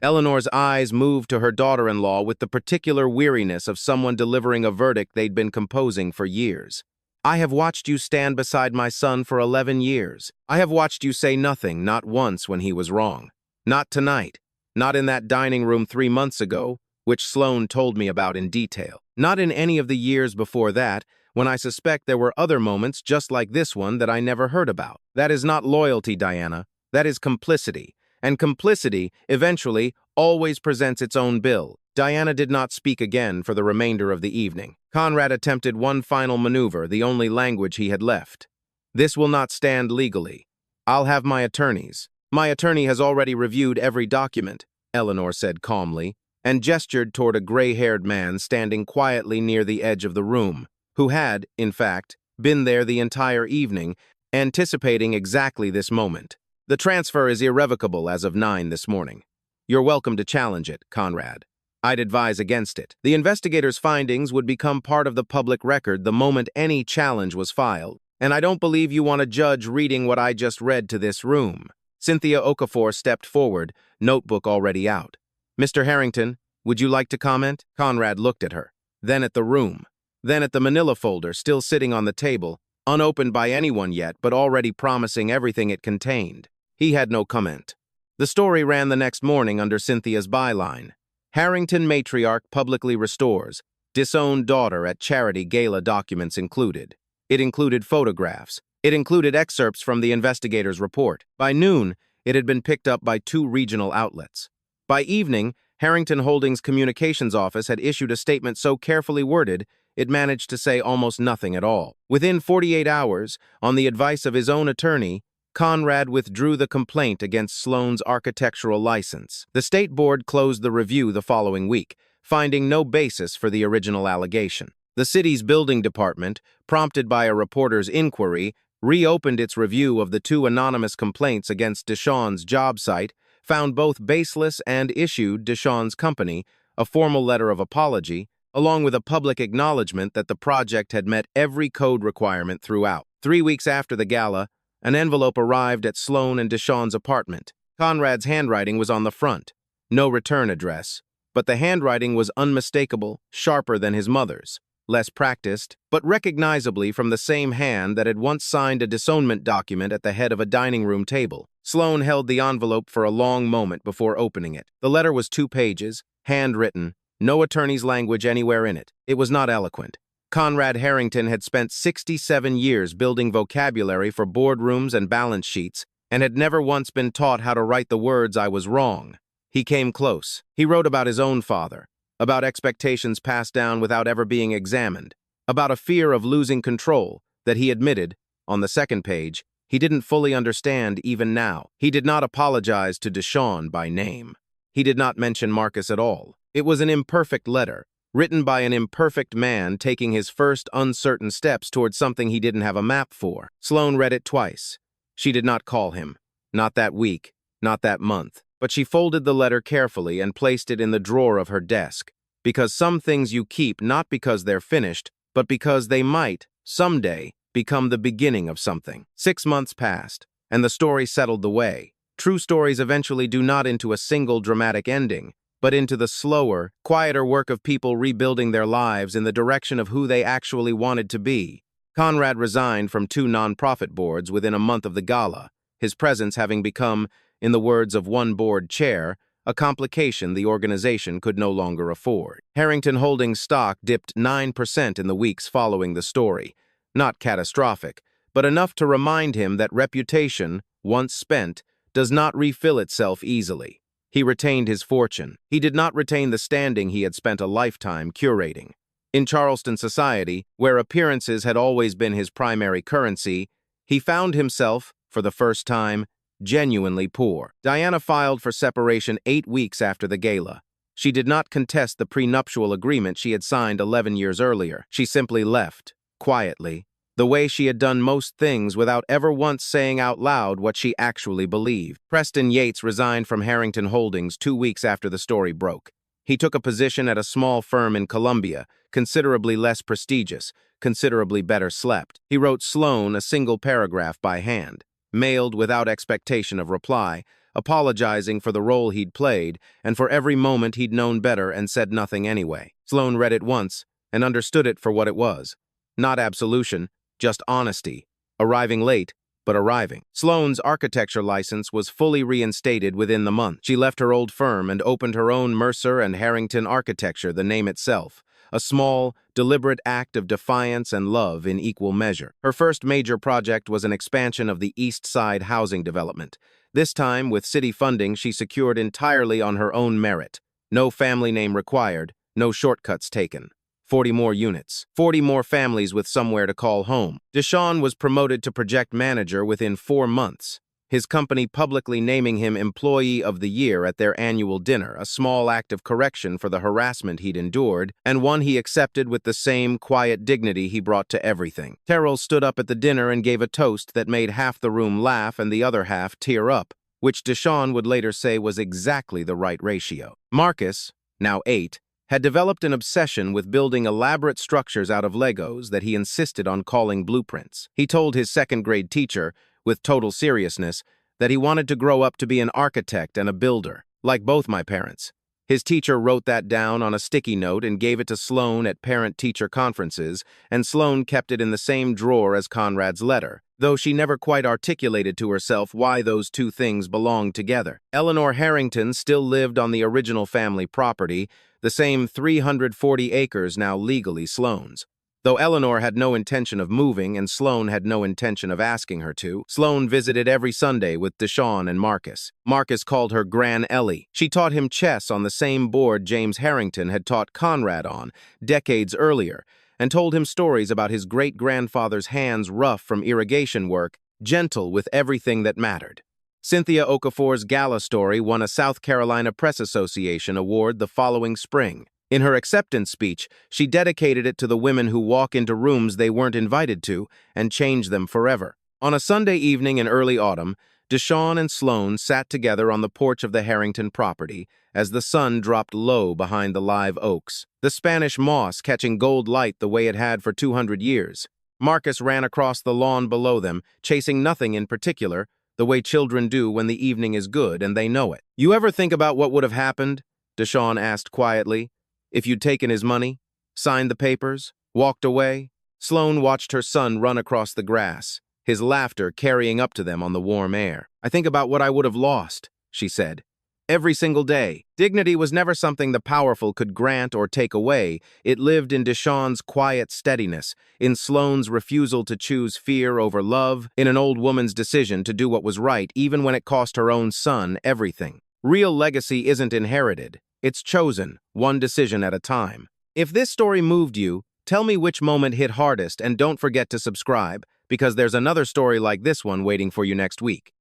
Eleanor's eyes moved to her daughter-in-law with the particular weariness of someone delivering a verdict they'd been composing for years. I have watched you stand beside my son for 11 years. I have watched you say nothing, not once, when he was wrong. Not tonight. Not in that dining room 3 months ago, which Sloane told me about in detail. Not in any of the years before that, when I suspect there were other moments just like this one that I never heard about. That is not loyalty, Diana. That is complicity. And complicity, eventually, always presents its own bill. Diana did not speak again for the remainder of the evening. Conrad attempted one final maneuver, the only language he had left. "This will not stand legally. I'll have my attorneys." "My attorney has already reviewed every document," Eleanor said calmly, and gestured toward a gray-haired man standing quietly near the edge of the room, who had, in fact, been there the entire evening, anticipating exactly this moment. "The transfer is irrevocable as of 9 this morning. You're welcome to challenge it, Conrad. I'd advise against it. The investigators' findings would become part of the public record the moment any challenge was filed, and I don't believe you want a judge reading what I just read to this room." Cynthia Okafor stepped forward, notebook already out. "Mr. Harrington, would you like to comment?" Conrad looked at her, then at the room, then at the manila folder still sitting on the table, unopened by anyone yet but already promising everything it contained. He had no comment. The story ran the next morning under Cynthia's byline. "Harrington matriarch publicly restores. Disowned daughter at charity gala documents included." It included photographs. It included excerpts from the investigator's report. By noon, it had been picked up by 2 regional outlets. By evening, Harrington Holdings' communications office had issued a statement so carefully worded, it managed to say almost nothing at all. Within 48 hours, on the advice of his own attorney, Conrad withdrew the complaint against Sloan's architectural license. The state board closed the review the following week, finding no basis for the original allegation. The city's building department, prompted by a reporter's inquiry, reopened its review of the 2 anonymous complaints against Deshawn's job site, found both baseless, and issued Deshawn's company a formal letter of apology, along with a public acknowledgement that the project had met every code requirement throughout. 3 weeks after the gala, an envelope arrived at Sloan and Deshawn's apartment. Conrad's handwriting was on the front. No return address. But the handwriting was unmistakable, sharper than his mother's. Less practiced, but recognizably from the same hand that had once signed a disownment document at the head of a dining room table. Sloan held the envelope for a long moment before opening it. The letter was 2 pages, handwritten, no attorney's language anywhere in it. It was not eloquent. Conrad Harrington had spent 67 years building vocabulary for boardrooms and balance sheets, and had never once been taught how to write the words "I was wrong." He came close. He wrote about his own father, about expectations passed down without ever being examined, about a fear of losing control that he admitted, on the second page, he didn't fully understand even now. He did not apologize to Deshawn by name. He did not mention Marcus at all. It was an imperfect letter, written by an imperfect man taking his first uncertain steps towards something he didn't have a map for. Sloan read it twice. She did not call him. Not that week, not that month. But she folded the letter carefully and placed it in the drawer of her desk, because some things you keep not because they're finished, but because they might, someday, become the beginning of something. 6 months passed, and the story settled the way. True stories eventually do not into a single dramatic ending, but into the slower, quieter work of people rebuilding their lives in the direction of who they actually wanted to be. Conrad resigned from 2 nonprofit boards within a month of the gala, his presence having become, in the words of one board chair, a complication the organization could no longer afford. Harrington Holdings stock dipped 9% in the weeks following the story. Not catastrophic, but enough to remind him that reputation, once spent, does not refill itself easily. He retained his fortune. He did not retain the standing he had spent a lifetime curating. In Charleston society, where appearances had always been his primary currency, he found himself, for the first time, genuinely poor. Diana filed for separation 8 weeks after the gala. She did not contest the prenuptial agreement she had signed 11 years earlier. She simply left, quietly, the way she had done most things without ever once saying out loud what she actually believed. Preston Yates resigned from Harrington Holdings 2 weeks after the story broke. He took a position at a small firm in Columbia, considerably less prestigious, considerably better slept. He wrote Sloan a single paragraph by hand, mailed without expectation of reply, apologizing for the role he'd played and for every moment he'd known better and said nothing anyway. Sloan read it once and understood it for what it was. Not absolution, just honesty. Arriving late, but arriving. Sloan's architecture license was fully reinstated within the month. She left her old firm and opened her own Mercer and Harrington Architecture, the name itself. A small, deliberate act of defiance and love in equal measure. Her first major project was an expansion of the East Side housing development. This time, with city funding she secured entirely on her own merit. No family name required, no shortcuts taken. 40 more units, 40 more families with somewhere to call home. Dishowned was promoted to project manager within 4 months, his company publicly naming him Employee of the Year at their annual dinner, a small act of correction for the harassment he'd endured, and one he accepted with the same quiet dignity he brought to everything. Terrell stood up at the dinner and gave a toast that made half the room laugh and the other half tear up, which Dishowned would later say was exactly the right ratio. Marcus, now 8, had developed an obsession with building elaborate structures out of Legos that he insisted on calling blueprints. He told his second-grade teacher, with total seriousness, that he wanted to grow up to be an architect and a builder, like both my parents. His teacher wrote that down on a sticky note and gave it to Sloane at parent-teacher conferences, and Sloane kept it in the same drawer as Conrad's letter, though she never quite articulated to herself why those two things belonged together. Eleanor Harrington still lived on the original family property, the same 340 acres now legally Sloane's. Though Eleanor had no intention of moving and Sloane had no intention of asking her to, Sloane visited every Sunday with Dishowned and Marcus. Marcus called her Gran Ellie. She taught him chess on the same board James Harrington had taught Conrad on, decades earlier, and told him stories about his great-grandfather's hands rough from irrigation work, gentle with everything that mattered. Cynthia Okafor's gala story won a South Carolina Press Association award the following spring. In her acceptance speech, she dedicated it to the women who walk into rooms they weren't invited to and change them forever. On a Sunday evening in early autumn, Dishowned and Sloane sat together on the porch of the Harrington property as the sun dropped low behind the live oaks, the Spanish moss catching gold light the way it had for 200 years. Marcus ran across the lawn below them, chasing nothing in particular, the way children do when the evening is good and they know it. "You ever think about what would have happened?" Dishowned asked quietly. "If you'd taken his money, signed the papers, walked away?" Sloane watched her son run across the grass, his laughter carrying up to them on the warm air. "I think about what I would have lost," she said. "Every single day." Dignity was never something the powerful could grant or take away. It lived in Dishowned's quiet steadiness, in Sloane's refusal to choose fear over love, in an old woman's decision to do what was right even when it cost her own son everything. Real legacy isn't inherited. It's chosen, one decision at a time. If this story moved you, tell me which moment hit hardest and don't forget to subscribe, because there's another story like this one waiting for you next week.